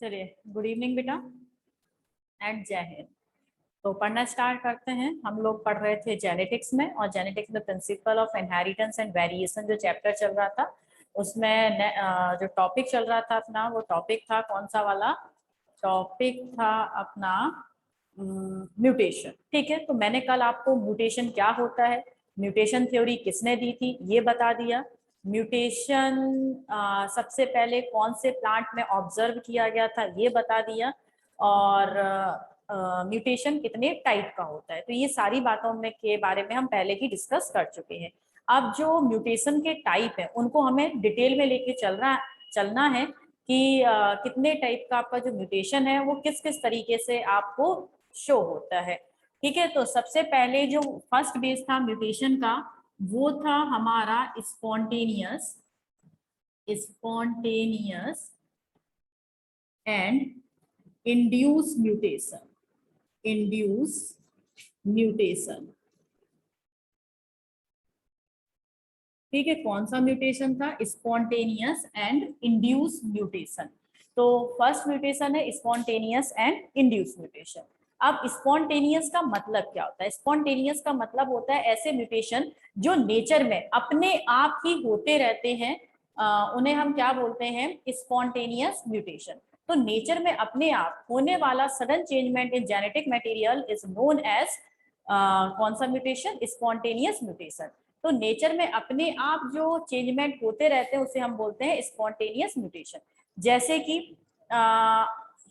चलिए, good evening बेटा and जय हिंद। तो पढ़ना स्टार्ट करते हैं। हम लोग पढ़ रहे थे जेनेटिक्स में, और जेनेटिक्स में principle of inheritance and variation जो चैप्टर चल रहा था, उसमें जो टॉपिक चल रहा था अपना, वो टॉपिक था कौन सा वाला? टॉपिक था अपना म्यूटेशन। ठीक है, तो मैंने कल आपको म्यूटेशन क्या होता है, म्यूटेशन थ्योरी किसने दी थी, ये बता दिया। म्यूटेशन सबसे पहले कौन से प्लांट में ऑब्जर्व किया गया था, ये बता दिया। और म्यूटेशन कितने टाइप का होता है, तो ये सारी बातों में के बारे में हम पहले ही डिस्कस कर चुके हैं। अब जो म्यूटेशन के टाइप है उनको हमें डिटेल में लेके चलना है कि कितने टाइप का आपका जो म्यूटेशन है वो किस किस तरीके से आपको शो होता है। ठीक है, तो सबसे पहले जो फर्स्ट बेस था म्यूटेशन का, वो था हमारा स्पॉन्टेनियस एंड इंड्यूस म्यूटेशन। ठीक है, कौन सा म्यूटेशन था? Spontaneous and induce mutation. तो फर्स्ट म्यूटेशन है स्पॉन्टेनियस एंड इंड्यूस म्यूटेशन। अब स्पॉन्टेनियस का मतलब क्या होता है? स्पॉन्टेनियस का मतलब होता है ऐसे म्यूटेशन जो नेचर में अपने आप ही होते रहते हैं, उन्हें हम क्या बोलते हैं? Spontaneous mutation. तो नेचर में अपने आप होने वाला sudden changement in genetic material is known as कौन सा म्यूटेशन? Spontaneous mutation. तो नेचर में अपने आप जो चेंजमेंट होते रहते हैं उसे हम बोलते हैं स्पॉन्टेनियस म्यूटेशन। जैसे कि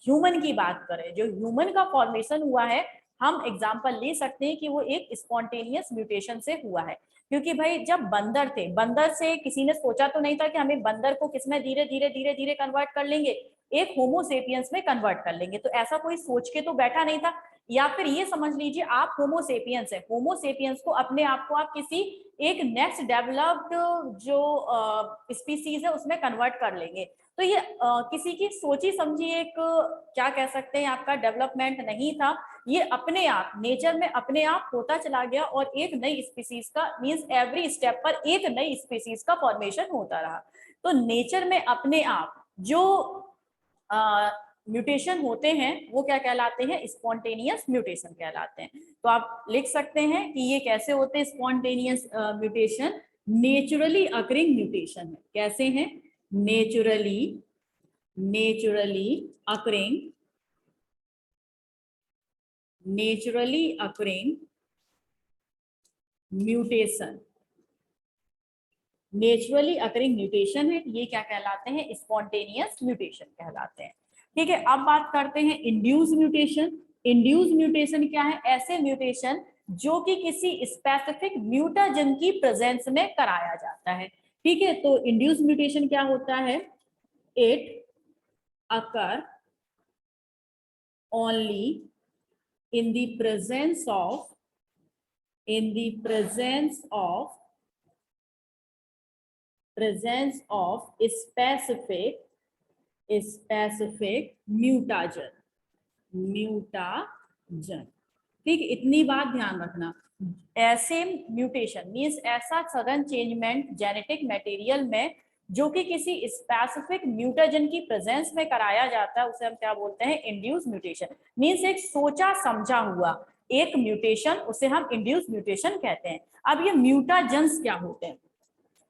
ह्यूमन की बात करें, जो ह्यूमन का फॉर्मेशन हुआ है, हम एग्जांपल ले सकते हैं कि वो एक स्पॉन्टेनियस म्यूटेशन से हुआ है। क्योंकि भाई जब बंदर थे, बंदर से किसी ने सोचा तो नहीं था कि हमें बंदर को किसमें धीरे धीरे धीरे धीरे कन्वर्ट कर लेंगे, एक होमोसेपियंस में कन्वर्ट कर लेंगे। तो ऐसा कोई सोच के तो बैठा नहीं था। या फिर ये समझ लीजिए आप होमोसेपियंस है, होमोसेपियंस को अपने आप को आप किसी एक नेक्स्ट डेवलप्ड जो स्पीसीज है उसमें कन्वर्ट कर लेंगे। तो ये किसी की सोची समझी एक क्या कह सकते हैं आपका डेवलपमेंट नहीं था। ये अपने आप नेचर में अपने आप होता चला गया, और एक नई स्पीसीज का मींस एवरी स्टेप पर एक नई स्पीसीज का फॉर्मेशन होता रहा। तो नेचर में अपने आप जो म्यूटेशन होते हैं वो क्या कहलाते हैं? स्पॉन्टेनियस म्यूटेशन कहलाते हैं। तो आप लिख सकते हैं कि ये कैसे होते हैं spontaneous mutation? Naturally occurring mutation है। कैसे हैं? Naturally occurring mutation. Naturally occurring mutation है, ये क्या कहलाते हैं? स्पॉन्टेनियस म्यूटेशन कहलाते हैं। ठीक है, अब बात करते हैं इंड्यूस म्यूटेशन। इंड्यूस म्यूटेशन क्या है? ऐसे म्यूटेशन जो कि किसी स्पेसिफिक म्यूटाजन की प्रेजेंस में कराया जाता है। ठीक है, तो इंड्यूस म्यूटेशन क्या होता है? It occur only in the presence of specific mutagen। ठीक, इतनी बात ध्यान रखना। ऐसे म्यूटेशन मीन्स ऐसा सडन चेंजमेंट जेनेटिक मटेरियल में जो कि किसी स्पेसिफिक म्यूटाजन की प्रेजेंस में कराया जाता है, उसे हम क्या बोलते हैं? Induce mutation. मीन्स एक सोचा समझा हुआ एक म्यूटेशन, उसे हम इंड्यूस म्यूटेशन कहते हैं। अब ये म्यूटाजेंस क्या होते हैं?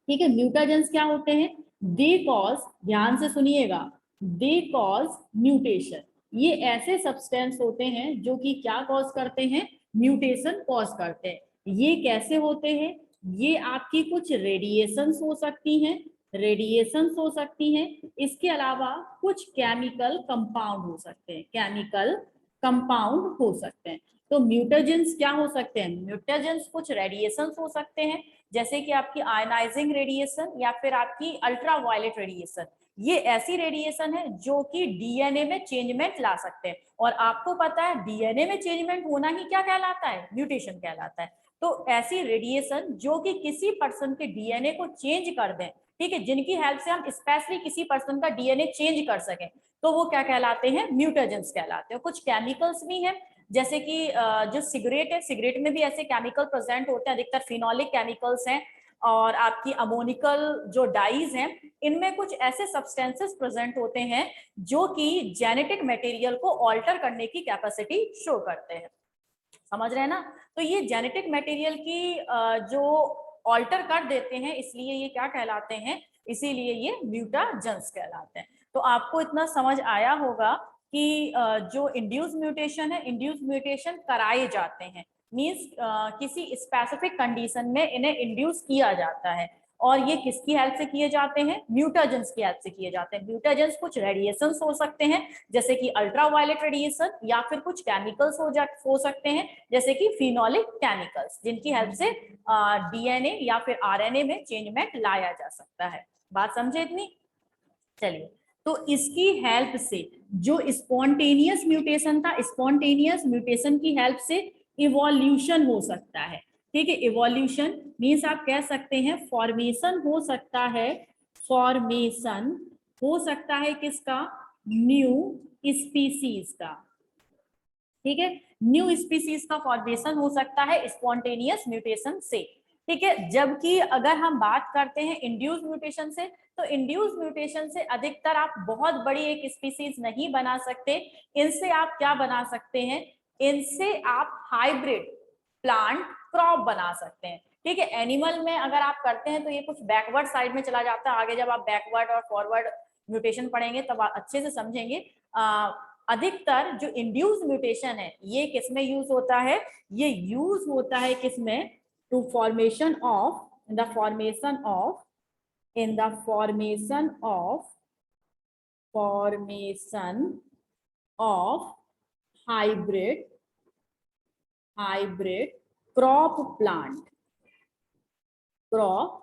ठीक है, म्यूटाजेंस क्या होते हैं? दे कॉज, ध्यान से सुनिएगा, दे कॉज म्यूटेशन। ये ऐसे सब्सटेंस होते हैं जो कि क्या कॉज करते हैं? म्यूटेशन कॉज करते हैं। ये कैसे होते हैं? ये आपकी कुछ रेडिएशंस हो सकती हैं, इसके अलावा कुछ केमिकल कंपाउंड हो सकते हैं। तो म्यूटाजेंस क्या हो सकते हैं? म्यूटाजेंस कुछ रेडिएशंस हो सकते हैं, जैसे कि आपकी आयनाइजिंग रेडिएशन या फिर आपकी अल्ट्रावायलेट रेडिएशन। ये ऐसी रेडिएशन है जो कि डीएनए में चेंजमेंट ला सकते हैं, और आपको पता है डीएनए में चेंजमेंट होना ही क्या कहलाता है? म्यूटेशन कहलाता है। तो ऐसी रेडिएशन जो कि किसी पर्सन के डीएनए को चेंज कर दें, ठीक है, जिनकी हेल्प से हम स्पेशली किसी पर्सन का डीएनए चेंज कर सकें, तो वो क्या कहलाते हैं? म्यूटेजेंस कहलाते हैं। कुछ केमिकल्स भी हैं, जैसे कि जो सिगरेट है, सिगरेट में भी ऐसे केमिकल प्रेजेंट होते हैं, अधिकतर फिनोलिक केमिकल्स हैं। और आपकी अमोनिकल जो डाइज हैं, इनमें कुछ ऐसे सब्सटेंसेस प्रेजेंट होते हैं जो कि जेनेटिक मटेरियल को ऑल्टर करने की कैपेसिटी शो करते हैं। समझ रहे हैं ना? तो ये जेनेटिक मटेरियल की जो ऑल्टर कर देते हैं, इसलिए ये क्या कहलाते हैं, इसीलिए ये म्यूटाजेंस कहलाते हैं। तो आपको इतना समझ आया होगा कि जो इंड्यूस म्यूटेशन है, इंड्यूस म्यूटेशन कराए जाते हैं, मींस किसी स्पेसिफिक कंडीशन में इन्हें इंड्यूस किया जाता है, और ये किसकी हेल्प से किए जाते हैं, म्यूटाजेंस की हेल्प से किए जाते हैं। म्यूटाजेंस कुछ रेडिएशंस हो सकते हैं जैसे कि अल्ट्रावायलेट रेडिएशन, या फिर कुछ केमिकल्स हो सकते हैं जैसे कि फिनोलिक केमिकल्स, जिनकी हेल्प से डीएनए या फिर आरएनए में चेंजमेंट लाया जा सकता है। बात समझे इतनी? चलिए, तो इसकी हेल्प से जो स्पॉन्टेनियस म्यूटेशन था, स्पॉन्टेनियस म्यूटेशन की हेल्प से इवोल्यूशन हो सकता है। ठीक है, इवोल्यूशन मीन्स आप कह सकते हैं फॉर्मेशन हो सकता है, फॉर्मेशन हो सकता है किसका, न्यू स्पीसीज का। ठीक है, न्यू स्पीसीज का फॉर्मेशन हो सकता है स्पॉन्टेनियस म्यूटेशन से। ठीक है, जबकि अगर हम बात करते हैं इंड्यूस म्यूटेशन से, तो इंड्यूस म्यूटेशन से अधिकतर आप बहुत बड़ी एक स्पीसीज नहीं बना सकते। इनसे आप क्या बना सकते हैं, इनसे आप हाइब्रिड प्लांट क्रॉप बना सकते हैं। ठीक है, एनिमल में अगर आप करते हैं तो ये कुछ बैकवर्ड साइड में चला जाता है, आगे जब आप बैकवर्ड और फॉरवर्ड म्यूटेशन पढ़ेंगे तब आप अच्छे से समझेंगे। अधिकतर जो इंड्यूस म्यूटेशन है ये किसमें यूज होता है, ये यूज होता है किसमें, to formation of, in the formation of, in the formation of, formation of hybrid, hybrid crop plant, crop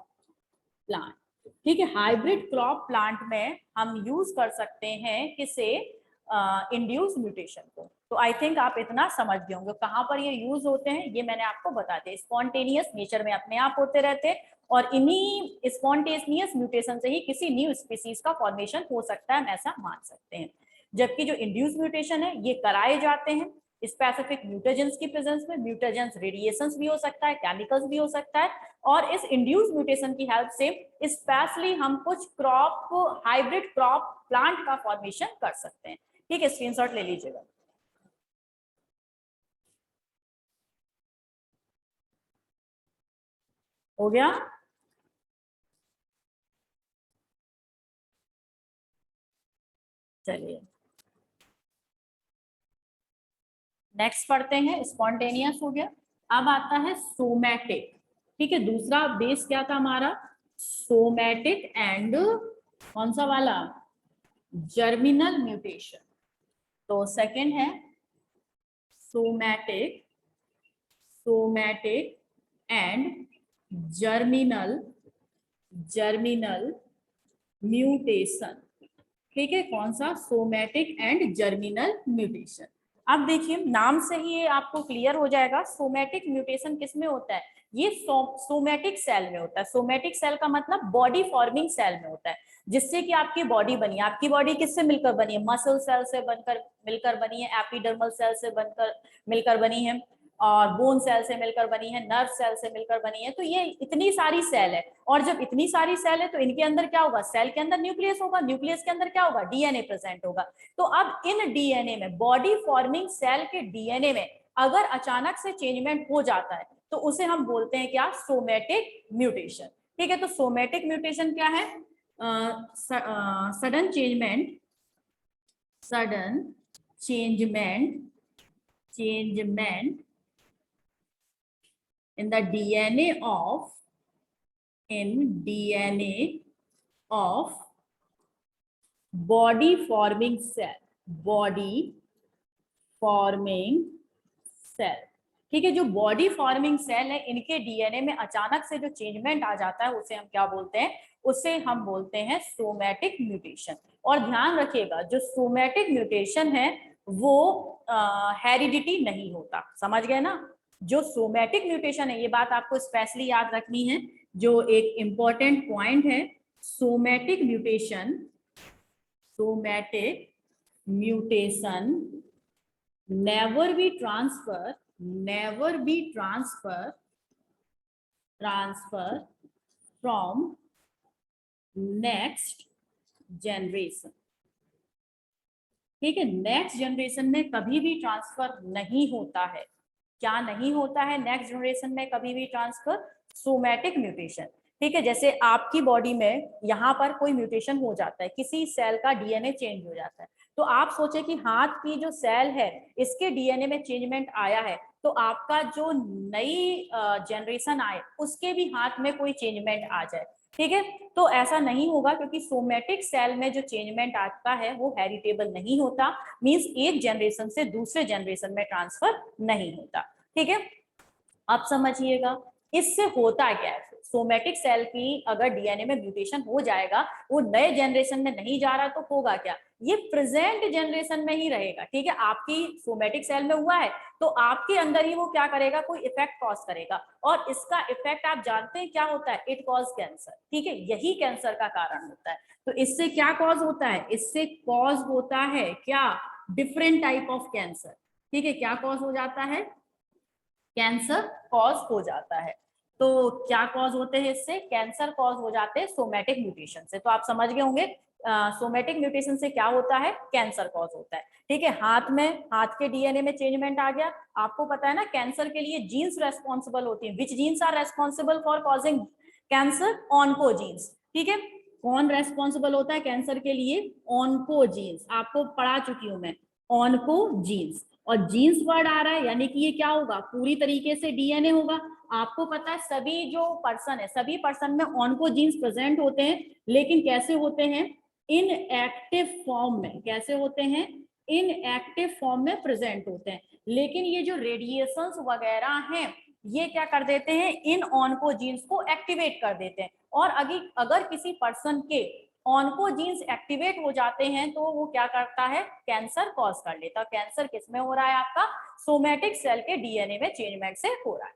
plant. ठीक है, हाइब्रिड क्रॉप प्लांट में हम यूज कर सकते हैं किसे, इंड्यूस म्यूटेशन को। तो आई थिंक आप इतना समझ गए होंगे कहाँ पर ये यूज होते हैं, ये मैंने आपको बता दिया। स्पॉन्टेनियस नेचर में अपने आप होते रहते हैं, और इन्हीं स्पॉन्टेनियस म्यूटेशन से ही किसी न्यू स्पीसीज का फॉर्मेशन हो सकता है, हम ऐसा मान सकते हैं। जबकि जो इंड्यूस म्यूटेशन है ये कराए जाते हैं स्पेसिफिक म्यूटेजेंस की प्रेजेंस में। म्यूटेजेंस रेडिएशंस भी हो सकता है, केमिकल्स भी हो सकता है, और इस इंड्यूस म्यूटेशन की हेल्प से स्पेशली हम कुछ क्रॉप, हाइब्रिड क्रॉप प्लांट का फॉर्मेशन कर सकते हैं। ठीक है, स्क्रीनशॉट ले लीजिएगा। हो गया? चलिए नेक्स्ट पढ़ते हैं। स्पॉन्टेनियस हो गया, अब आता है सोमैटिक। ठीक है, दूसरा बेस क्या था हमारा, सोमैटिक एंड कौन सा वाला, जर्मिनल म्यूटेशन। तो सेकंड है somatic, somatic and germinal, germinal mutation. ठीक है, कौन सा, सोमैटिक एंड जर्मिनल म्यूटेशन। अब देखिए नाम से ही ये आपको क्लियर हो जाएगा सोमैटिक म्यूटेशन किस में होता है, ये सोमैटिक सेल में होता है। सोमैटिक सेल का मतलब बॉडी फॉर्मिंग सेल में होता है, जिससे कि आपकी बॉडी बनी है। आपकी बॉडी किससे मिलकर बनी है, मसल सेल से बनकर मिलकर बनी है, एपिडर्मल सेल से बनकर मिलकर बनी है, और बोन सेल से मिलकर बनी है, नर्व सेल से मिलकर बनी है। तो ये इतनी सारी सेल है, और जब इतनी सारी सेल है तो इनके अंदर क्या होगा, सेल के अंदर न्यूक्लियस होगा, न्यूक्लियस के अंदर क्या होगा, डीएनए प्रेजेंट होगा। तो अब इन डीएनए में, बॉडी फॉर्मिंग सेल के डीएनए में अगर अचानक से चेंजमेंट हो जाता है तो उसे हम बोलते हैं क्या, सोमैटिक म्यूटेशन। ठीक है, तो सोमैटिक म्यूटेशन क्या है, sudden changement, sudden changement, changement in the DNA of, in DNA of body forming cell, body forming cell। ठीक है, जो बॉडी फॉर्मिंग सेल है इनके डीएनए में अचानक से जो चेंजमेंट आ जाता है उसे हम क्या बोलते हैं, उसे हम बोलते हैं सोमैटिक म्यूटेशन। और ध्यान रखिएगा जो सोमैटिक म्यूटेशन है वो हेरिडिटी नहीं होता, समझ गए ना। जो सोमैटिक म्यूटेशन है, ये बात आपको स्पेशली याद रखनी है, जो एक इंपॉर्टेंट पॉइंट है, somatic mutation, somatic mutation never be transfer, never be transfer from next generation. ठीक है, नेक्स्ट जनरेशन में कभी भी ट्रांसफर नहीं होता है। क्या नहीं होता है नेक्स्ट जनरेशन में कभी भी ट्रांसफर? Somatic mutation. ठीक है, जैसे आपकी बॉडी में यहाँ पर कोई म्यूटेशन हो जाता है, किसी सेल का डीएनए चेंज हो जाता है, तो आप सोचे कि हाथ की जो सेल है इसके डीएनए में चेंजमेंट आया है, तो आपका जो नई जनरेशन आए उसके भी हाथ में कोई चेंजमेंट आ जाए। ठीक है, तो ऐसा नहीं होगा, क्योंकि सोमैटिक सेल में जो चेंजमेंट आता है वो हेरिटेबल नहीं होता, मींस एक जनरेशन से दूसरे जनरेशन में ट्रांसफर नहीं होता। ठीक है, अब समझिएगा इससे होता क्या है। सोमैटिक सेल की अगर डीएनए में म्यूटेशन हो जाएगा, वो नए जनरेशन में नहीं जा रहा, तो होगा क्या, ये प्रेजेंट जनरेशन में ही रहेगा। ठीक है, आपकी सोमैटिक सेल में हुआ है तो आपके अंदर ही वो क्या करेगा, कोई इफेक्ट कॉज करेगा, और इसका इफेक्ट आप जानते हैं क्या होता है, इट कॉज कैंसर। ठीक है, यही कैंसर का कारण होता है। तो इससे क्या कॉज होता है, इससे कॉज होता है क्या, डिफरेंट टाइप ऑफ कैंसर। ठीक है, क्या कॉज हो जाता है, कैंसर कॉज हो जाता है। तो क्या कॉज होते हैं इससे, कैंसर कॉज हो जाते हैं सोमैटिक म्यूटेशन से। तो आप समझ गए होंगे सोमैटिक म्यूटेशन से क्या होता है, कैंसर कॉज होता है। ठीक है, हाथ में, हाथ के डीएनए में चेंजमेंट आ गया। आपको पता है ना कैंसर के लिए जीन्स रेस्पॉन्सिबल होती है, which genes are responsible for causing cancer, oncogenes. ठीक है, कौन रेस्पॉन्सिबल होता है कैंसर के लिए, ऑन्कोजीन्स। आपको पढ़ा चुकी हूं मैं, ऑन्कोजीन्स। और जीन्स वर्ड आ रहा है यानी कि ये क्या होगा, पूरी तरीके से डीएनए होगा। आपको पता है सभी जो पर्सन है, सभी पर्सन में ऑन्कोजीन्स प्रेजेंट होते हैं, लेकिन कैसे होते हैं, इन एक्टिव फॉर्म में। कैसे होते हैं, इन एक्टिव फॉर्म में प्रेजेंट होते हैं। लेकिन ये जो रेडिएशंस वगैरह हैं, ये क्या कर देते हैं, इन ऑन्कोजीन्स को एक्टिवेट कर देते हैं। और अगर किसी पर्सन के ऑन्कोजीन्स एक्टिवेट हो जाते हैं तो वो क्या करता है, कैंसर कॉज कर लेता है। कैंसर किसमें हो रहा है, आपका सोमैटिक सेल के डीएनए में चेंजमेंट से हो रहा है।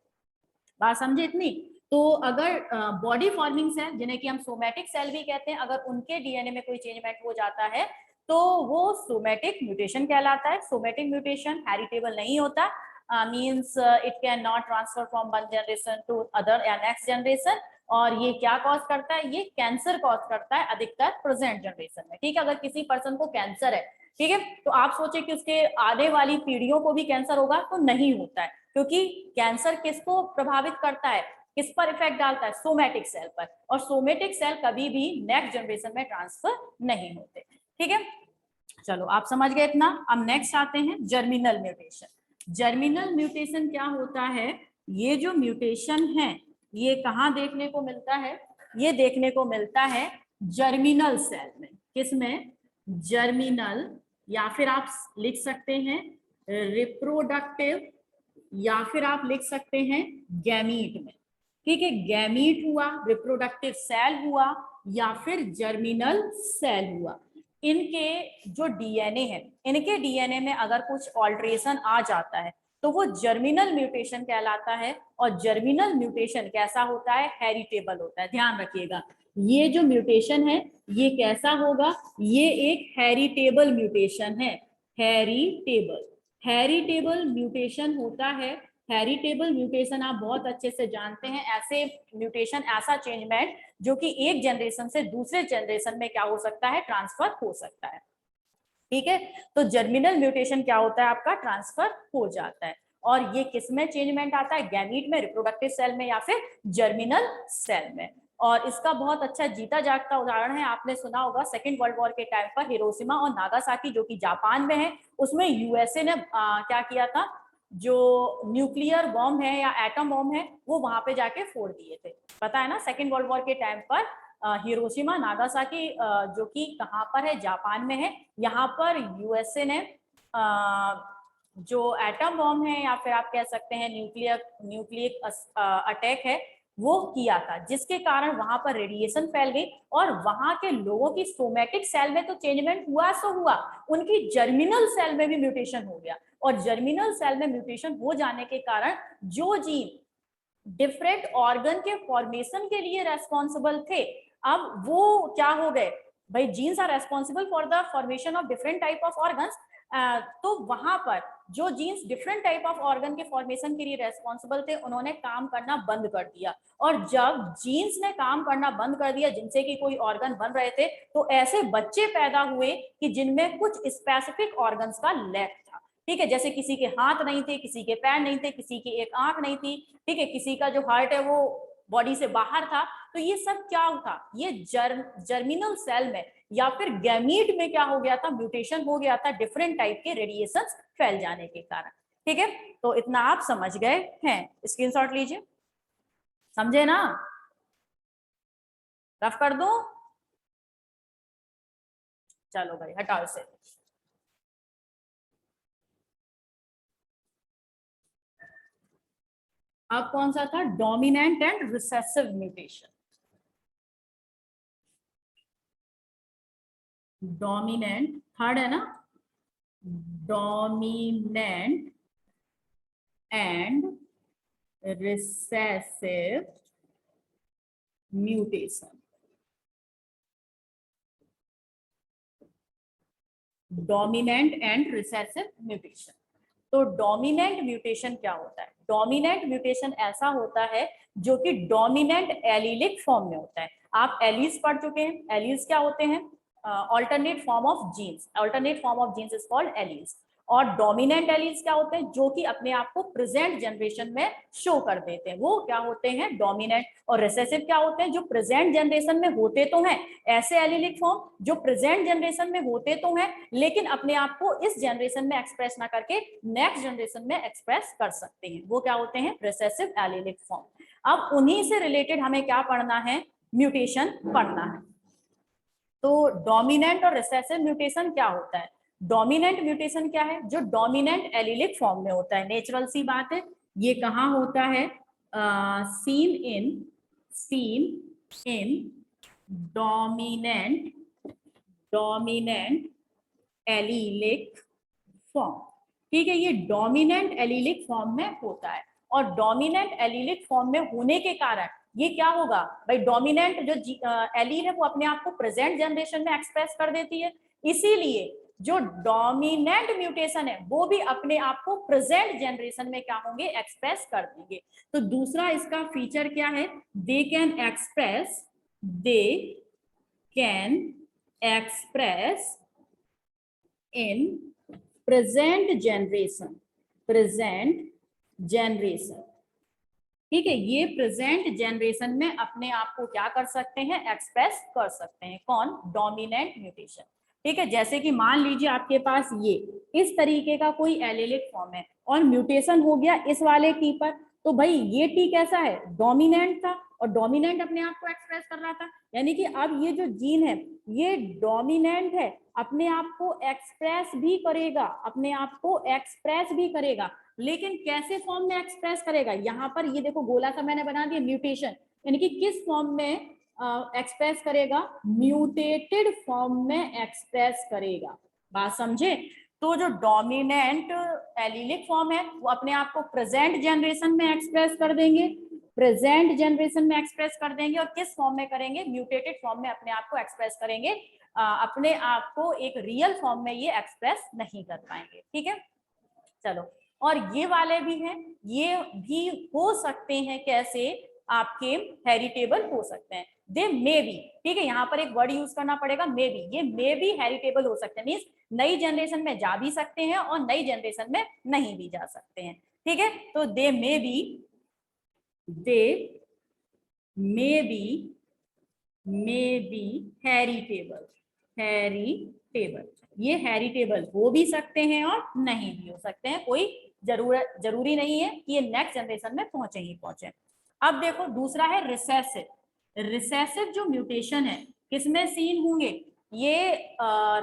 बात समझे इतनी। तो अगर बॉडी फॉर्मिंग सेल, जिन्हें कि हम सोमैटिक सेल भी कहते हैं, अगर उनके डीएनए में कोई चेंजमेंट हो जाता है तो वो सोमैटिक म्यूटेशन कहलाता है। सोमैटिक म्यूटेशन हेरिटेबल नहीं होता, means it can not transfer from one generation to other या नेक्स्ट जनरेशन। और ये क्या कॉज करता है, ये कैंसर कॉज करता है अधिकतर प्रेजेंट जनरेशन में। ठीक है, अगर किसी पर्सन को कैंसर है, ठीक है, तो आप सोचे कि उसके आने वाली पीढ़ियों को भी कैंसर होगा, तो नहीं होता है, क्योंकि कैंसर किसको प्रभावित करता है, किस पर इफेक्ट डालता है, सोमैटिक सेल पर। और सोमैटिक सेल कभी भी नेक्स्ट जनरेशन में ट्रांसफर नहीं होते। ठीक है, चलो आप समझ गए इतना। अब नेक्स्ट आते हैं जर्मिनल म्यूटेशन। जर्मिनल म्यूटेशन क्या होता है, ये जो म्यूटेशन है ये कहाँ देखने को मिलता है, ये देखने को मिलता है जर्मिनल सेल में। किसमें, जर्मिनल, या फिर आप लिख सकते हैं रिप्रोडक्टिव, या फिर आप लिख सकते हैं गैमीट में। ठीक है, गैमीट हुआ, रिप्रोडक्टिव सेल हुआ, या फिर जर्मिनल सेल हुआ। इनके जो डीएनए है, इनके डीएनए में अगर कुछ ऑल्ट्रेशन आ जाता है तो वो जर्मिनल म्यूटेशन कहलाता है। और जर्मिनल म्यूटेशन कैसा होता है, हेरिटेबल होता है। ध्यान रखिएगा, ये जो म्यूटेशन है ये कैसा होगा, ये एक हेरिटेबल म्यूटेशन है। हेरिटेबल, हेरिटेबल म्यूटेशन होता है। हेरिटेबल म्यूटेशन आप बहुत अच्छे से जानते हैं, ऐसे म्यूटेशन, ऐसा चेंजमेंट जो कि एक जनरेशन से दूसरे जनरेशन में क्या हो सकता है, ट्रांसफर हो सकता है। ठीक है, तो जर्मिनल म्यूटेशन क्या होता है, आपका ट्रांसफर हो जाता है। और ये किस में चेंजमेंट आता है, गैमीट में, रिप्रोडक्टिव सेल में, या फिर जर्मिनल सेल में। और इसका बहुत अच्छा जीता जागता उदाहरण है, आपने सुना होगा सेकेंड वर्ल्ड वॉर के टाइम पर हिरोशिमा और नागासाकी, जो कि जापान में है, उसमें यूएसए ने क्या किया था, जो न्यूक्लियर बॉम्ब है या एटम बॉम्ब है वो वहां पे जाके फोड़ दिए थे। पता है ना, सेकेंड वर्ल्ड वॉर के टाइम पर हिरोशिमा नागासाकी, जो कि कहाँ पर है, जापान में है, यहाँ पर यूएसए ने जो एटम बॉम्ब है, या फिर आप कह सकते हैं न्यूक्लियर अटैक है, वो किया था, जिसके कारण वहां पर रेडिएशन फैल गई। और वहां के लोगों की सोमैटिक सेल में तो चेंजमेंट हुआ सो हुआ, उनकी जर्मिनल सेल में भी म्यूटेशन हो गया। और जर्मिनल सेल में म्यूटेशन हो जाने के कारण जो जीन डिफरेंट ऑर्गन के फॉर्मेशन के लिए रेस्पॉन्सिबल थे, अब वो क्या हो गए, भाई genes are responsible for the formation of different type of organs, तो वहां पर जो genes different type of organ के फॉर्मेशन के लिए रेस्पॉन्सिबल थे उन्होंने काम करना बंद कर दिया। और जब जीन्स ने काम करना बंद कर दिया जिनसे कि कोई ऑर्गन बन रहे थे, तो ऐसे बच्चे पैदा हुए कि जिनमें कुछ स्पेसिफिक ऑर्गन्स का लैक था। ठीक है, जैसे किसी के हाथ नहीं थे, किसी के पैर नहीं थे, किसी की एक आंख नहीं थी, ठीक है, किसी का जो हार्ट है वो बॉडी से बाहर था। तो ये सब क्या था, ये जर्मिनल सेल में या फिर गैमीट में क्या हो गया था, म्यूटेशन हो गया था डिफरेंट टाइप के रेडिएशन फैल जाने के कारण। ठीक है, तो इतना आप समझ गए हैं, स्क्रीनशॉट लीजिए। समझे ना, रफ कर दूं? चलो भाई हटाओ इसे। अब कौन सा था, dominant and recessive mutation. Dominant third है ना, dominant and recessive mutation. Dominant and recessive mutation. तो डोमिनेंट म्यूटेशन क्या होता है, डोमिनेंट म्यूटेशन ऐसा होता है जो कि डोमिनेंट एलीलिक फॉर्म में होता है। आप एलीज पढ़ चुके हैं, एलीज क्या होते हैं, alternate form of genes, alternate form of genes is called alleles. और डोमिनेंट एलीज क्या होते हैं, जो कि अपने आप को प्रेजेंट जनरेशन में शो कर देते हैं, वो क्या होते हैं, डोमिनेंट। और रिसेसिव क्या होते हैं, जो प्रेजेंट जनरेशन में होते तो हैं, ऐसे एलीलिक फॉर्म जो प्रेजेंट जनरेशन में होते तो हैं लेकिन अपने आप को इस जनरेशन में एक्सप्रेस ना करके नेक्स्ट जनरेशन में एक्सप्रेस कर सकते हैं, वो क्या होते हैं, रिसेसिव एलीलिक फॉर्म। अब उन्हीं से रिलेटेड हमें क्या पढ़ना है, म्यूटेशन पढ़ना है। तो डोमिनेंट और रिसेसिव म्यूटेशन क्या होता है, डोमिनेंट म्यूटेशन क्या है, जो डोमिनेंट एलीलिक फॉर्म में होता है, नेचुरल सी बात है। ये कहाँ होता है, seen in dominant allelic form. ठीक है, ये डोमिनेंट एलीलिक फॉर्म में होता है। और डोमिनेंट एलीलिक फॉर्म में होने के कारण ये क्या होगा भाई, डोमिनेंट जो एलील है वो अपने आप को प्रेजेंट जनरेशन में एक्सप्रेस कर देती है, इसीलिए जो डोमिनेंट म्यूटेशन है वो भी अपने आप को प्रेजेंट जनरेशन में क्या होंगे, एक्सप्रेस कर देंगे। तो दूसरा इसका फीचर क्या है, they can express in present generation. ठीक है, ये प्रेजेंट जनरेशन में अपने आप को क्या कर सकते हैं, एक्सप्रेस कर सकते हैं, कौन, डोमिनेंट म्यूटेशन। ठीक है, जैसे कि मान लीजिए आपके पास ये इस तरीके का कोई एलीलिक फॉर्म है और म्यूटेशन हो गया इस वाले टी पर, तो भाई ये टी कैसा है, डोमिनेंट था और डोमिनेंट अपने आप को एक्सप्रेस कर रहा था, यानी कि अब ये जो जीन है ये डोमिनेंट है, अपने आप को एक्सप्रेस भी करेगा, अपने आप को एक्सप्रेस भी करेगा, लेकिन कैसे फॉर्म में एक्सप्रेस करेगा, यहाँ पर ये देखो गोला सा मैंने बना दिया, म्यूटेशन, यानी कि किस फॉर्म में एक्सप्रेस करेगा, म्यूटेटेड फॉर्म में एक्सप्रेस करेगा। बात समझे, तो जो डोमिनेंट एलीलिक फॉर्म है वो अपने आप को प्रेजेंट जनरेशन में एक्सप्रेस कर देंगे, प्रेजेंट जनरेशन में एक्सप्रेस कर देंगे, और किस फॉर्म में करेंगे, म्यूटेटेड फॉर्म में अपने आप को एक्सप्रेस करेंगे, अपने आप को एक रियल फॉर्म में ये एक्सप्रेस नहीं कर पाएंगे। ठीक है, चलो, और ये वाले भी हैं, ये भी हो सकते हैं कैसे, आपके हेरिटेबल हो सकते हैं, दे मे बी। ठीक है, यहाँ पर एक वर्ड यूज करना पड़ेगा, मे बी, ये मे बी हेरिटेबल हो सकते हैं, मीन्स नई जनरेशन में जा भी सकते हैं और नई जनरेशन में नहीं भी जा सकते हैं। ठीक है, तो दे मे बी हेरिटेबल, ये हेरिटेबल हो भी सकते हैं और नहीं भी हो सकते हैं, कोई जरूरी नहीं है कि ये नेक्स्ट जनरेशन में पहुंचे ही पहुंचे। अब देखो दूसरा है रिसेसिव जो म्यूटेशन है किसमें सीन होंगे, ये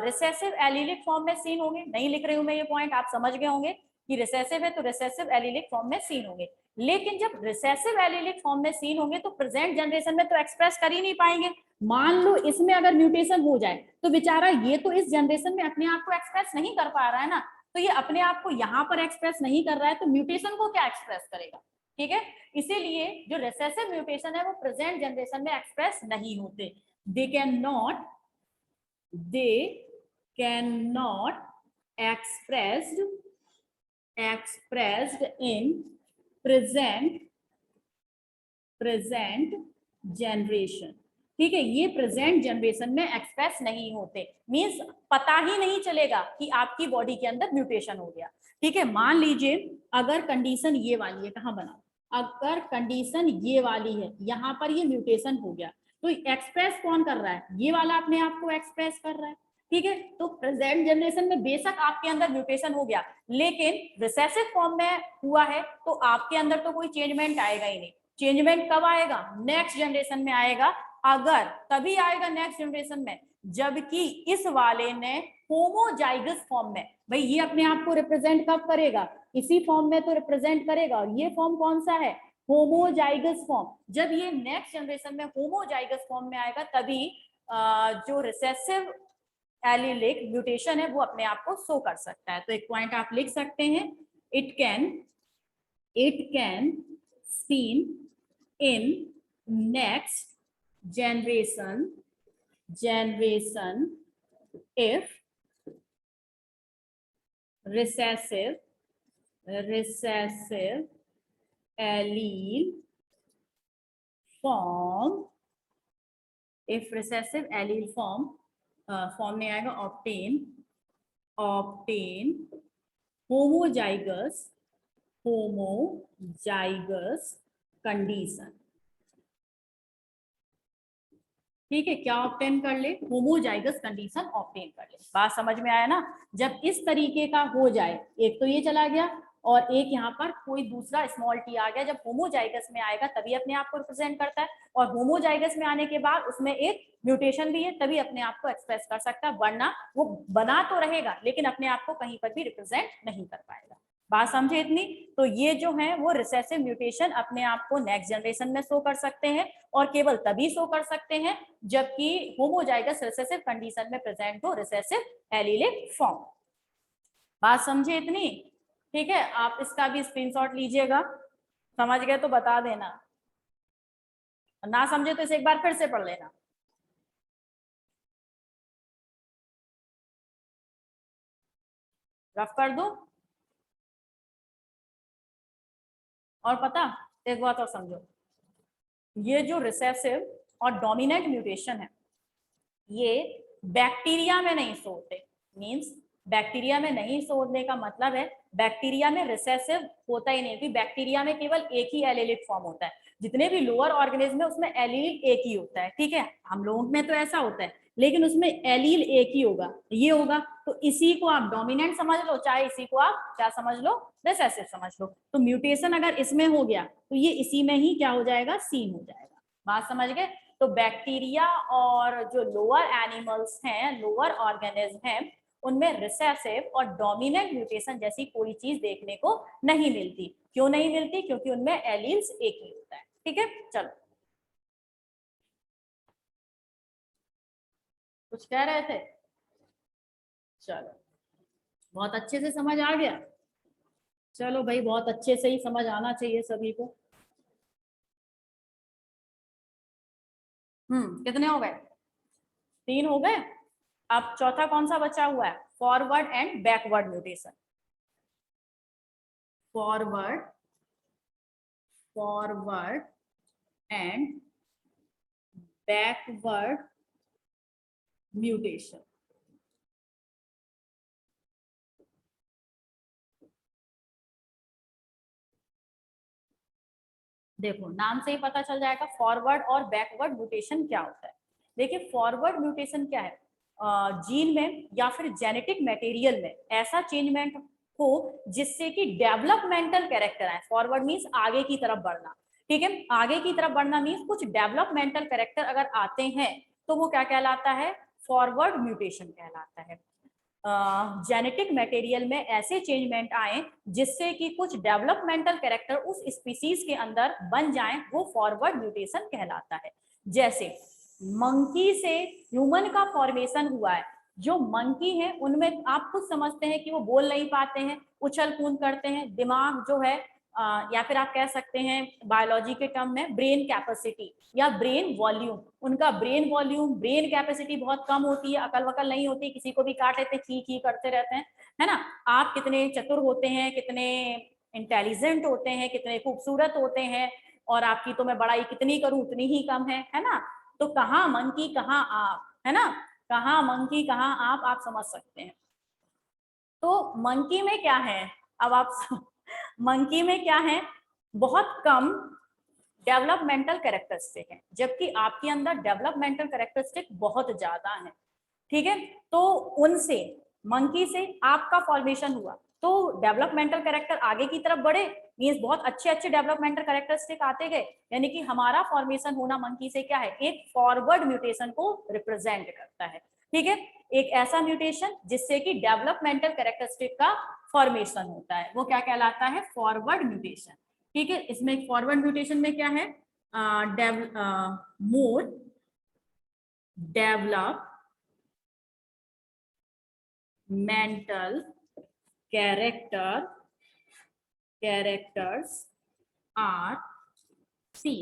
रिसेसिव एलीलिक फॉर्म में सीन होंगे, नहीं लिख रही हूं मैं ये पॉइंट, आप समझ गए होंगे कि रिसेसिव है तो रिसेसिव एलीलिक फॉर्म में सीन होंगे, लेकिन जब रिसेसिव एलीलिक फॉर्म में सीन होंगे तो प्रेजेंट जनरेशन में तो एक्सप्रेस कर ही नहीं पाएंगे। मान लो इसमें अगर म्यूटेशन हो जाए तो बेचारा ये तो इस जनरेशन में अपने आप को एक्सप्रेस नहीं कर पा रहा है ना, तो ये अपने आप को यहाँ पर एक्सप्रेस नहीं कर रहा है तो म्यूटेशन को क्या एक्सप्रेस करेगा। ठीक है, इसीलिए जो रिसेसिव म्यूटेशन है वो प्रेजेंट जनरेशन में एक्सप्रेस नहीं होते, they can not expressed expressed in present generation। ठीक है, ये प्रेजेंट जनरेशन में एक्सप्रेस नहीं होते, मींस पता ही नहीं चलेगा कि आपकी बॉडी के अंदर म्यूटेशन हो गया। ठीक है, मान लीजिए अगर कंडीशन ये वाली है, कहाँ बना, अगर कंडीशन ये वाली है, यहाँ पर ये म्यूटेशन हो गया, तो एक्सप्रेस कौन कर रहा है, ये वाला अपने आप को एक्सप्रेस कर रहा है। ठीक है, तो प्रेजेंट जनरेशन में बेशक आपके अंदर म्यूटेशन हो गया, लेकिन रिसेसिव फॉर्म में हुआ है, तो आपके अंदर तो कोई चेंजमेंट आएगा ही नहीं। चेंजमेंट कब आएगा, नेक्स्ट जनरेशन में आएगा, अगर तभी आएगा नेक्स्ट जनरेशन में जबकि इस वाले ने होमोजाइगस फॉर्म में, भाई ये अपने आप को रिप्रेजेंट कब करेगा, इसी फॉर्म में तो रिप्रेजेंट करेगा, और ये फॉर्म कौन सा है, होमोजाइगस फॉर्म। जब ये नेक्स्ट जनरेशन में होमोजाइगस फॉर्म में आएगा, तभी जो रिसेसिव एलिलिक म्यूटेशन है वो अपने आप को शो कर सकता है। तो एक पॉइंट आप लिख सकते हैं, it can seen in next generation if recessive allele form, if recessive allele form form नहीं आएगा, obtain homozygous कंडीशन। ठीक है, क्या ऑब्टेन कर ले, होमोजाइगस कंडीशन ऑब्टेन कर ले। बात समझ में आया ना, जब इस तरीके का हो जाए, एक तो ये चला गया और एक यहाँ पर कोई दूसरा स्मॉल टी आ गया, जब होमोजाइगस में आएगा तभी अपने आप को रिप्रेजेंट करता है, और होमोजाइगस में आने के बाद उसमें एक म्यूटेशन भी है, तभी अपने आप को एक्सप्रेस कर सकता है, वरना वो बना तो रहेगा लेकिन अपने आप को कहीं पर भी रिप्रेजेंट नहीं कर पाएगा। बात समझे इतनी। तो ये जो है वो रिसेसिव म्यूटेशन अपने आप को नेक्स्ट जनरेशन में शो कर सकते हैं, और केवल तभी शो कर सकते हैं जबकि होमोजाइगस रिसेसिव कंडीशन में प्रेजेंट हो रिसेसिव एलीलिक फॉर्म। बात समझे इतनी। ठीक है, आप इसका भी स्क्रीनशॉट लीजिएगा, समझ गए तो बता देना, ना समझे तो इसे एक बार फिर से पढ़ लेना। रफ कर दो। और पता, एक बात और समझो, ये जो रिसेसिव और डोमिनेंट म्यूटेशन है ये बैक्टीरिया में नहीं शो होते, मींस बैक्टीरिया में नहीं शो होने का मतलब है बैक्टीरिया में रिसेसिव होता ही नहीं, क्योंकि बैक्टीरिया में केवल एक ही एलिलिक फॉर्म होता है, जितने भी लोअर ऑर्गेनिज्म है उसमें एलील एक ही होता है। ठीक है, हम लोगों में तो ऐसा होता है, लेकिन उसमें एलील एक ही होगा, ये होगा, तो इसी को आप डोमिनेंट समझ लो, चाहे इसी को आप क्या समझ लो, रिसेसिव समझ लो। तो म्यूटेशन अगर इसमें हो गया तो ये इसी में ही क्या हो जाएगा, सीन हो जाएगा। बात समझ गए। तो बैक्टीरिया और जो लोअर एनिमल्स हैं, लोअर ऑर्गेनिज्म हैं, उनमें रिसेसिव और डोमिनेंट म्यूटेशन जैसी कोई चीज देखने को नहीं मिलती। क्यों नहीं मिलती, क्योंकि उनमें एलील्स एक ही होता है। ठीक है, चलो कुछ कह रहे थे, चलो बहुत अच्छे से समझ आ गया। चलो भाई, बहुत अच्छे से ही समझ आना चाहिए सभी को। कितने हो गए, 3 हो गए। अब चौथा कौन सा बचा हुआ है, forward and backward mutation. Forward and backward mutation. देखो नाम से ही पता चल जाएगा फॉरवर्ड और बैकवर्ड म्यूटेशन क्या होता है। देखिए फॉरवर्ड म्यूटेशन क्या है, जीन में या फिर जेनेटिक मटेरियल में ऐसा चेंजमेंट हो जिससे कि डेवलपमेंटल कैरेक्टर आए। फॉरवर्ड मींस आगे की तरफ बढ़ना। ठीक है, आगे की तरफ बढ़ना मींस कुछ डेवलपमेंटल कैरेक्टर अगर आते हैं तो वो क्या कहलाता है, फॉरवर्ड म्यूटेशन कहलाता है। जेनेटिक मटेरियल में ऐसे चेंजमेंट आए जिससे कि कुछ डेवलपमेंटल कैरेक्टर उस स्पीसीज के अंदर बन जाएं, वो फॉरवर्ड म्यूटेशन कहलाता है। जैसे मंकी से ह्यूमन का फॉर्मेशन हुआ है, जो मंकी है उनमें आप खुद समझते हैं कि वो बोल नहीं पाते हैं, उछल कूद करते हैं, दिमाग जो है या फिर आप कह सकते हैं बायोलॉजी के टर्म में ब्रेन कैपेसिटी या ब्रेन वॉल्यूम, उनका ब्रेन वॉल्यूम ब्रेन कैपेसिटी बहुत कम होती है, अकल वकल नहीं होती, किसी को भी काट लेते, खी खी करते रहते हैं, है ना। आप कितने चतुर होते हैं, कितने इंटेलिजेंट होते हैं, कितने खूबसूरत होते हैं, और आपकी तो मैं बड़ाई कितनी करूं उतनी ही कम है ना। तो कहाँ मंकी कहाँ आप, है ना, कहाँ मंकी कहाँ आप समझ सकते हैं। तो मंकी में क्या है, अब आप मंकी में क्या है, बहुत कम डेवलपमेंटल कैरेक्टरिस्टिक है, जबकि आपके अंदर डेवलपमेंटल कैरेक्टरिस्टिक बहुत ज्यादा है। ठीक है, तो उनसे, मंकी से आपका फॉर्मेशन हुआ, तो डेवलपमेंटल कैरेक्टर आगे की तरफ बढ़े, मींस बहुत अच्छे अच्छे डेवलपमेंटल कैरेक्टरिस्टिक आते गए, यानी कि हमारा फॉर्मेशन होना मंकी से क्या है, एक फॉरवर्ड म्यूटेशन को रिप्रेजेंट करता है। ठीक है, एक ऐसा म्यूटेशन जिससे कि डेवलपमेंटल कैरेक्टरिस्टिक का फॉर्मेशन होता है, वो क्या कहलाता है, फॉरवर्ड म्यूटेशन। ठीक है, इसमें फॉरवर्ड म्यूटेशन में क्या है, more developmental characters are see.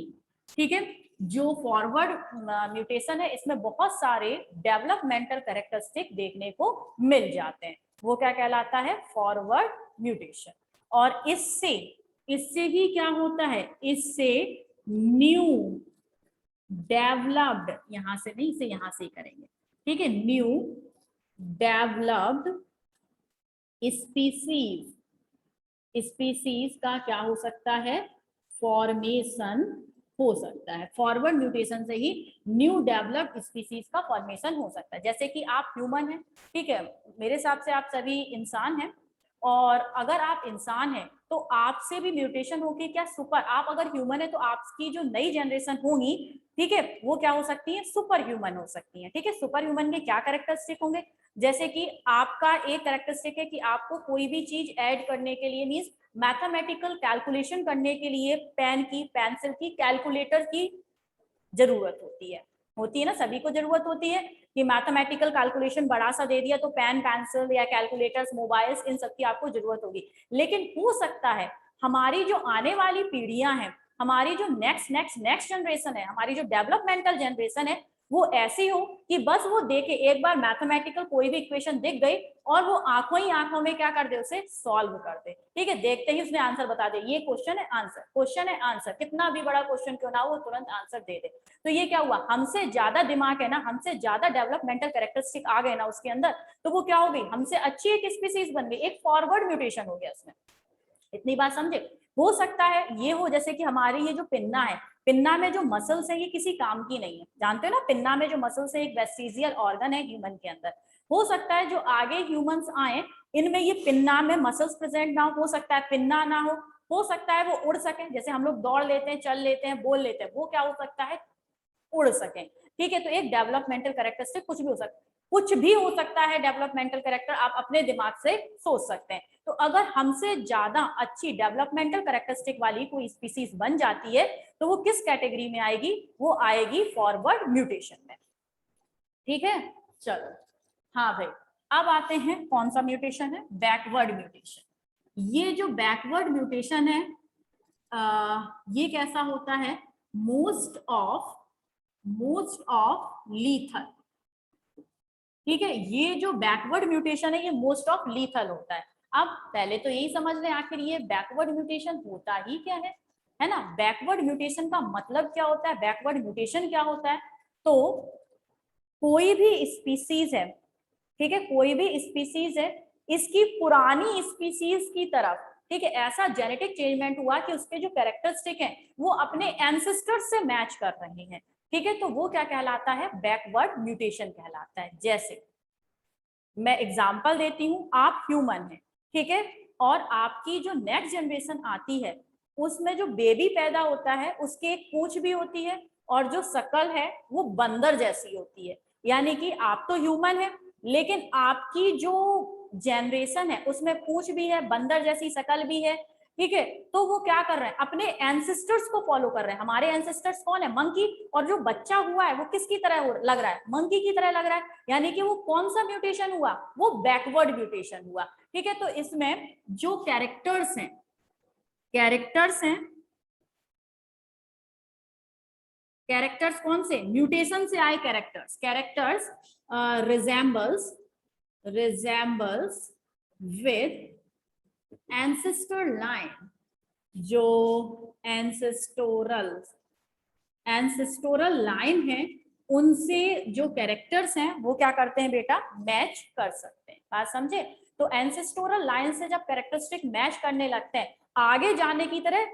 ठीक है, जो फॉरवर्ड म्यूटेशन है इसमें बहुत सारे डेवलपमेंटल कैरेक्टरिस्टिक देखने को मिल जाते हैं, वो क्या कहलाता है, फॉरवर्ड म्यूटेशन। और इससे इससे ही क्या होता है, इससे न्यू डेवलप्ड, यहां से नहीं, इसे यहां से ही करेंगे। ठीक है, न्यू डेवलप्ड स्पीसीज, स्पीसीज का क्या हो सकता है, फॉर्मेशन हो सकता है। फॉरवर्ड म्यूटेशन से ही न्यू डेवलप्ड स्पीसीज का फॉर्मेशन हो सकता है। जैसे कि आप ह्यूमन हैं, ठीक है, मेरे हिसाब से आप सभी इंसान हैं, और अगर आप इंसान हैं तो आपसे भी म्यूटेशन होगी क्या, सुपर, आप अगर ह्यूमन है तो आपकी जो नई जनरेशन होगी, ठीक है, वो क्या हो सकती है, सुपर ह्यूमन हो सकती है। ठीक है, सुपर ह्यूमन के क्या कैरेक्टरिस्टिक होंगे, जैसे कि आपका एक कैरेक्टरिस्टिक है कि आपको कोई भी चीज ऐड करने के लिए, मींस मैथमेटिकल कैलकुलेशन करने के लिए पेन की, पेंसिल की, कैलकुलेटर की जरूरत होती है ना, सभी को जरूरत होती है कि मैथमेटिकल कैलकुलेशन बड़ा सा दे दिया तो पेन, पेंसिल या कैलकुलेटर्स, मोबाइल्स, इन सब की आपको जरूरत होगी। लेकिन हो सकता है हमारी जो आने वाली पीढ़ियां हैं, हमारी जो नेक्स्ट जनरेशन है, हमारी जो डेवलपमेंटल जनरेशन है, वो ऐसी हो कि बस वो देखे एक बार मैथमेटिकल कोई भी इक्वेशन दिख गई और वो आंखों ही आंखों में क्या कर दे, उसे सॉल्व कर दे। ठीक है, देखते ही उसने आंसर बता दे, ये क्वेश्चन है आंसर, क्वेश्चन है आंसर, कितना भी बड़ा क्वेश्चन क्यों ना हो, वो तुरंत आंसर दे दे। तो ये क्या हुआ, हमसे ज्यादा दिमाग है ना, हमसे ज्यादा डेवलपमेंटल कैरेक्टरिस्टिक आ गए ना उसके अंदर, तो वो क्या हो गई, हमसे अच्छी एक स्पीसीज बन गई, एक फॉरवर्ड म्यूटेशन हो गया उसमें। इतनी बात समझे। हो सकता है ये हो, जैसे कि हमारी ये जो पिन्ना है, पिन्ना में जो मसल्स है ये किसी काम की नहीं है, जानते हो ना, पिन्ना में जो मसल्स है एक वेस्टिजियल ऑर्गन है ह्यूमन के अंदर। हो सकता है जो आगे ह्यूमंस आए इनमें ये पिन्ना में मसल्स प्रेजेंट ना हो सकता है पिन्ना ना हो सकता है वो उड़ सके, जैसे हम लोग दौड़ लेते हैं, चल लेते हैं, बोल लेते हैं, वो क्या हो सकता है, उड़ सके। ठीक है, तो एक डेवलपमेंटल कैरेक्टरिस्टिक कुछ भी हो सकता है, कुछ भी हो सकता है डेवलपमेंटल कैरेक्टर, आप अपने दिमाग से सोच सकते हैं। तो अगर हमसे ज्यादा अच्छी डेवलपमेंटल कैरेक्टरिस्टिक वाली कोई स्पीसीज बन जाती है तो वो किस कैटेगरी में आएगी, वो आएगी फॉरवर्ड म्यूटेशन में। ठीक है, चलो, हाँ भाई, अब आते हैं कौन सा म्यूटेशन है, बैकवर्ड म्यूटेशन। ये जो बैकवर्ड म्यूटेशन है ये कैसा होता है, मोस्ट ऑफ लीथल। ठीक है, ये जो बैकवर्ड म्यूटेशन है ये मोस्ट ऑफ लीथल होता है। अब पहले तो यही समझ लें आखिर ये बैकवर्ड म्यूटेशन होता ही क्या है ना, बैकवर्ड म्यूटेशन का मतलब क्या होता है, बैकवर्ड म्यूटेशन क्या होता है। तो कोई भी स्पीसीज है, ठीक है, कोई भी स्पीसीज है, इसकी पुरानी स्पीसीज की तरफ, ठीक है, ऐसा जेनेटिक चेंजमेंट हुआ कि उसके जो कैरेक्टरिस्टिक हैं वो अपने एंसेस्टर्स से मैच कर रहे हैं। ठीक है, तो वो क्या कहलाता है, बैकवर्ड म्यूटेशन कहलाता है। जैसे मैं एग्जांपल देती हूँ, आप ह्यूमन हैं, ठीक है, और आपकी जो नेक्स्ट जनरेशन आती है उसमें जो बेबी पैदा होता है उसकी एक पूंछ भी होती है और जो शकल है वो बंदर जैसी होती है। यानी कि आप तो ह्यूमन है लेकिन आपकी जो जनरेशन है उसमें पूंछ भी है, बंदर जैसी शकल भी है। ठीक है, तो वो क्या कर रहे हैं, अपने एंसेस्टर्स को फॉलो कर रहे हैं। हमारे एंसेस्टर्स कौन है, मंकी, और जो बच्चा हुआ है वो किसकी तरह लग रहा है, मंकी की तरह लग रहा है। यानी कि वो कौन सा म्यूटेशन हुआ, वो बैकवर्ड म्यूटेशन हुआ। ठीक है, तो इसमें जो कैरेक्टर्स हैं कैरेक्टर्स कौन से, म्यूटेशन से आए characters resembles with ancestor line, जो एंसेस्टोरल लाइन है उनसे जो कैरेक्टर्स हैं वो क्या करते हैं बेटा, मैच कर सकते हैं। बात समझे? तो एंसेस्टोरल लाइन से जब कैरेक्टरिस्टिक मैच करने लगते हैं, आगे जाने की तरह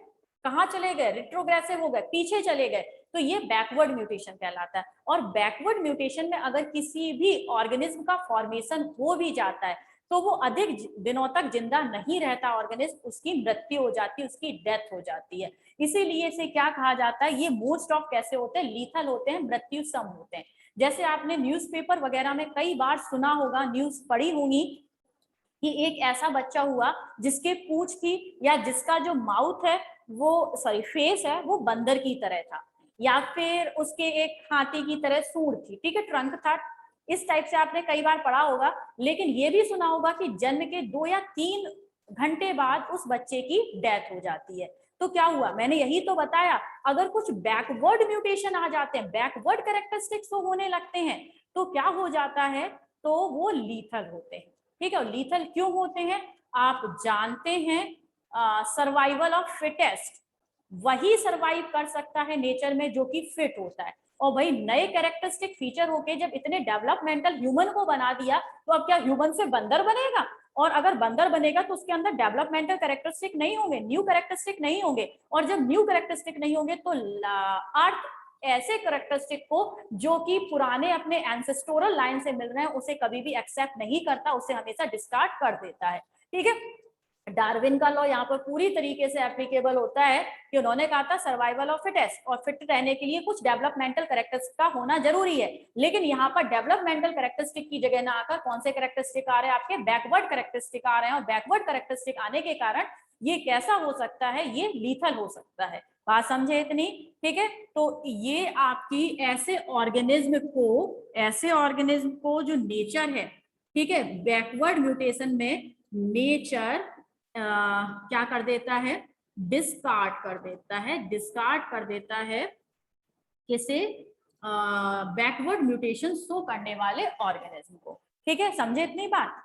कहाँ चले गए, रिट्रोग्रेसिव हो गए, पीछे चले गए, तो ये बैकवर्ड म्यूटेशन कहलाता है। और बैकवर्ड म्यूटेशन में अगर किसी भी ऑर्गेनिज्म का फॉर्मेशन हो भी जाता है तो वो अधिक दिनों तक जिंदा नहीं रहता ऑर्गेनिज्म, उसकी मृत्यु हो जाती है, उसकी डेथ हो जाती है। इसीलिए इसे क्या कहा जाता है, ये मोस्ट ऑफ कैसे होते हैं, लीथल होते हैं, मृत्यु सम होते हैं। जैसे आपने न्यूज़पेपर वगैरह में कई बार सुना होगा, न्यूज पढ़ी होंगी कि एक ऐसा बच्चा हुआ जिसके पूंछ थी या जिसका जो माउथ है वो सॉरी फेस है वो बंदर की तरह था, या फिर उसके एक हाथी की तरह सूंड थी, ठीक है, ट्रंक था, इस टाइप से आपने कई बार पढ़ा होगा। लेकिन ये भी सुना होगा कि जन्म के 2 या 3 घंटे बाद उस बच्चे की डेथ हो जाती है। तो क्या हुआ, मैंने यही तो बताया, अगर कुछ बैकवर्ड म्यूटेशन आ जाते हैं, बैकवर्ड कैरेक्टरिस्टिक्स होने लगते हैं, तो क्या हो जाता है, तो वो लीथल होते हैं। ठीक है, और लीथल क्यों होते हैं आप जानते हैं, सर्वाइवल ऑफ फिटेस्ट, वही सर्वाइव कर सकता है नेचर में जो कि फिट होता है। और वही नए कैरेक्टरिस्टिक फीचर होके जब इतने डेवलपमेंटल ह्यूमन को बना दिया, तो अब क्या ह्यूमन से बंदर बनेगा? और अगर बंदर बनेगा तो उसके अंदर डेवलपमेंटल कैरेक्टरिस्टिक नहीं होंगे, न्यू कैरेक्टरिस्टिक नहीं होंगे, और जब न्यू कैरेक्टरिस्टिक नहीं होंगे तो अर्थ ऐसे कैरेक्टरिस्टिक को जो कि पुराने अपने एंसेस्टोरल लाइन से मिल रहे हैं उसे कभी भी एक्सेप्ट नहीं करता, उसे हमेशा डिस्कार्ड कर देता है। ठीक है, डार्विन का लॉ यहाँ पर पूरी तरीके से एप्लीकेबल होता है कि उन्होंने कहा था सर्वाइवल ऑफ फिटेस्ट, और फिट रहने के लिए कुछ डेवलपमेंटल कैरेक्टरिस्टिक का होना जरूरी है। लेकिन यहाँ पर डेवलपमेंटल कैरेक्टरिस्टिक की जगह ना आकर कौन से कैरेक्टरिस्टिक आ रहे हैं, आपके बैकवर्ड कैरेक्टरिस्टिक आ रहे हैं, और बैकवर्ड कैरेक्टरिस्टिक आने के कारण ये कैसा हो सकता है, ये लीथल हो सकता है। बात समझे इतनी? ठीक है, तो ये आपकी ऐसे ऑर्गेनिज्म को जो नेचर है, ठीक है, बैकवर्ड म्यूटेशन में नेचर क्या कर देता है, डिस्कार्ड कर देता है किसे, बैकवर्ड म्यूटेशन शो करने वाले ऑर्गेनिज्म को। ठीक है, समझे इतनी बात?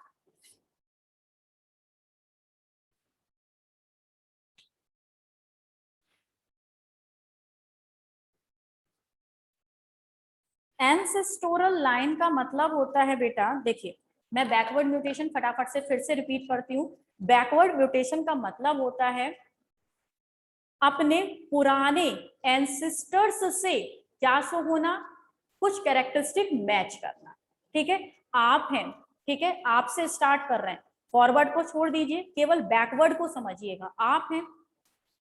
एंसेस्टोरल लाइन का मतलब होता है बेटा, देखिए मैं बैकवर्ड म्यूटेशन फटाफट से फिर से रिपीट करती हूँ। बैकवर्ड म्यूटेशन का मतलब होता है अपने पुराने एंसेस्टर्स से क्या शो होना, कुछ कैरेक्टरिस्टिक मैच करना। ठीक है, आप हैं, ठीक है, आपसे स्टार्ट कर रहे हैं, फॉरवर्ड को छोड़ दीजिए, केवल बैकवर्ड को समझिएगा। आप हैं,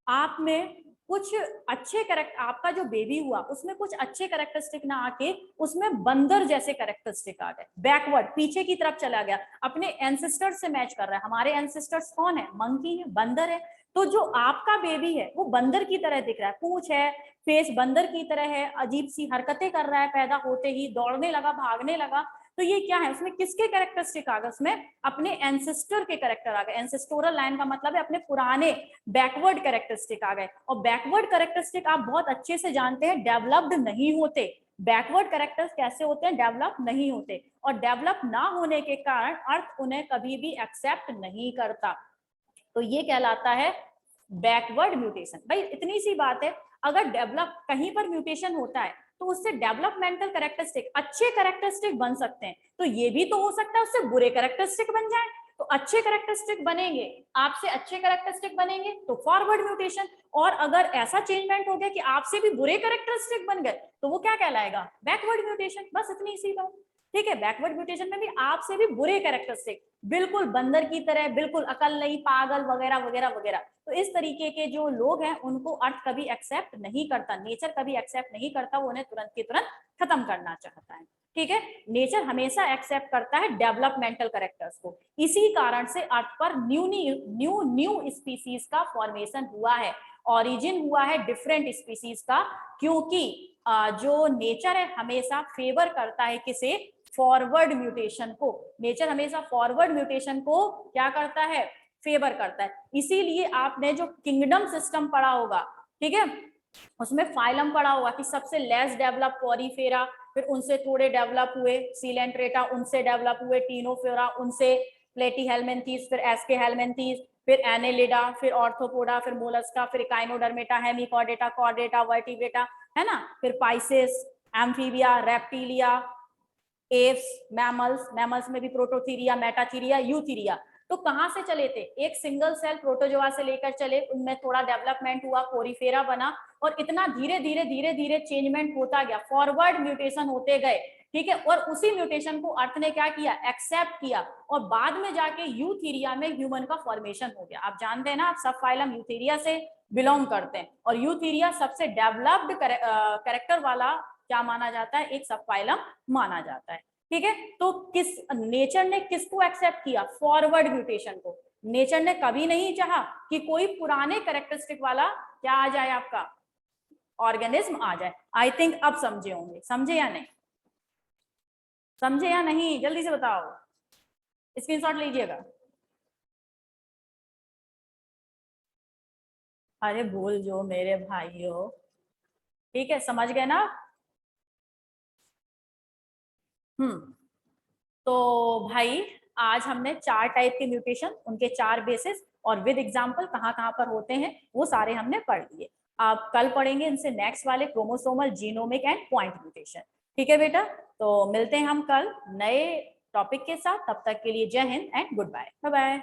आप में कुछ अच्छे कैरेक्टर, आपका जो बेबी हुआ उसमें कुछ अच्छे कैरेक्टरिस्टिक ना आके उसमें बंदर जैसे कैरेक्टरिस्टिक आ गए, बैकवर्ड पीछे की तरफ चला गया, अपने एंसेस्टर से मैच कर रहा है। हमारे एंसेस्टर्स कौन है, मंकी है, बंदर है। तो जो आपका बेबी है वो बंदर की तरह दिख रहा है, पूंछ है, फेस बंदर की तरह है, अजीब सी हरकतें कर रहा है, पैदा होते ही दौड़ने लगा, भागने लगा। तो ये क्या है, उसमें किसके कैरेक्टरिस्टिक आ गए, उसमें अपने एंसेस्टर के कैरेक्टर आ गए। एंसेस्टोरल लाइन का मतलब है अपने पुराने बैकवर्ड कैरेक्टरिस्टिक आ गए। और बैकवर्ड कैरेक्टरिस्टिक आप बहुत अच्छे से जानते हैं डेवलप्ड नहीं होते। बैकवर्ड कैरेक्टर्स कैसे होते हैं, डेवलप नहीं होते, और डेवलप ना होने के कारण अर्थ उन्हें कभी भी एक्सेप्ट नहीं करता। तो ये कहलाता है बैकवर्ड म्यूटेशन। भाई इतनी सी बात है, अगर डेवलप कहीं पर म्यूटेशन होता है तो उससे डेवलपमेंटल कैरेक्टरिस्टिक अच्छे कैरेक्टरिस्टिक बन सकते हैं, तो ये भी तो हो सकता है उससे बुरे कैरेक्टरिस्टिक बन जाए। तो अच्छे कैरेक्टरिस्टिक बनेंगे, आपसे अच्छे कैरेक्टरिस्टिक बनेंगे तो फॉरवर्ड म्यूटेशन, और अगर ऐसा चेंजमेंट हो गया कि आपसे भी बुरे कैरेक्टरिस्टिक बन गए तो वो क्या कहलाएगा, बैकवर्ड म्यूटेशन। बस इतनी सी बात। ठीक है, बैकवर्ड म्यूटेशन में भी आपसे भी बुरे कैरेक्टरिस्टिक, बिल्कुल बंदर की तरह, बिल्कुल अकल नहीं, पागल वगैरह वगैरह वगैरह। तो इस तरीके के जो लोग हैं उनको अर्थ कभी एक्सेप्ट नहीं करता, नेचर कभी एक्सेप्ट नहीं करता, वो उन्हें तुरंत के तुरंत खत्म करना चाहता है। ठीक है, नेचर हमेशा एक्सेप्ट करता है डेवलपमेंटल कैरेक्टर्स को। इसी कारण से अर्थ पर न्यू स्पीसीज का फॉर्मेशन हुआ है, ऑरिजिन हुआ है डिफरेंट स्पीसीज का, क्योंकि जो नेचर है हमेशा फेवर करता है किसे, फॉरवर्ड म्यूटेशन को। नेचर हमेशा फॉरवर्ड म्यूटेशन को क्या करता है, फेवर करता है। इसीलिए आपने जो किंगडम सिस्टम पढ़ा होगा, ठीक है, उसमें फाइलम पढ़ा होगा कि सबसे लेस डेवलप पॉरीफेरा, फिर उनसे थोड़े डेवलप हुए सीलेंट्रेटा, उनसे डेवलप हुए टीनोफेरा, उनसे प्लेटीहेलमिन्थीज, फिर एस्केहेलमिन्थीज, फिर एनेलिडा, फिर ऑर्थोपोडा, फिर मोलस्का, फिर इकाइनोडर्मेटा, हेमिकॉर्डेटा, कॉर्डेटा, वर्टिब्रेटा, है ना, फिर Pisces, amphibia, reptilia, Aves, mammals, mammals में भी प्रोटोथीरिया, मेटाथीरिया, यूथीरिया। तो कहां से चले थे, एक सिंगल सेल प्रोटोजोआ से लेकर चले, उनमें थोड़ा डेवलपमेंट हुआ, कोरिफेरा बना, और इतना धीरे धीरे धीरे धीरे चेंजमेंट होता गया, फॉरवर्ड म्यूटेशन होते गए, ठीक है। और उसी म्यूटेशन को अर्थ ने क्या किया, एक्सेप्ट किया, और बाद में जाके यूथीरिया में ह्यूमन का फॉर्मेशन हो गया। आप जानते हैं ना, आप सब फाइलम यूथीरिया से बिलोंग करते हैं, और यूथीरिया सबसे डेवलप्ड कैरेक्टर वाला क्या माना जाता है, एक सब फाइलम माना जाता है, ठीक है। तो किस नेचर ने किसको एक्सेप्ट किया, फॉरवर्ड म्यूटेशन को। नेचर ने कभी नहीं चाहा कि कोई पुराने कैरेक्टरिस्टिक वाला क्या आ जाए, आपका ऑर्गेनिज्म आ जाए। आई थिंक अब समझे होंगे, समझे या नहीं, समझे या नहीं, जल्दी से बताओ, स्क्रीनशॉट लीजिएगा। अरे भूल जो मेरे भाइयों, ठीक है, समझ गए ना। तो भाई आज हमने 4 टाइप के म्यूटेशन, उनके 4 बेसिस और विद एग्जांपल कहाँ कहाँ पर होते हैं वो सारे हमने पढ़ लिए। आप कल पढ़ेंगे इनसे नेक्स्ट वाले chromosomal, genomic and point mutation, ठीक है बेटा। तो मिलते हैं हम कल नए टॉपिक के साथ, तब तक के लिए Jai Hind and goodbye, bye bye.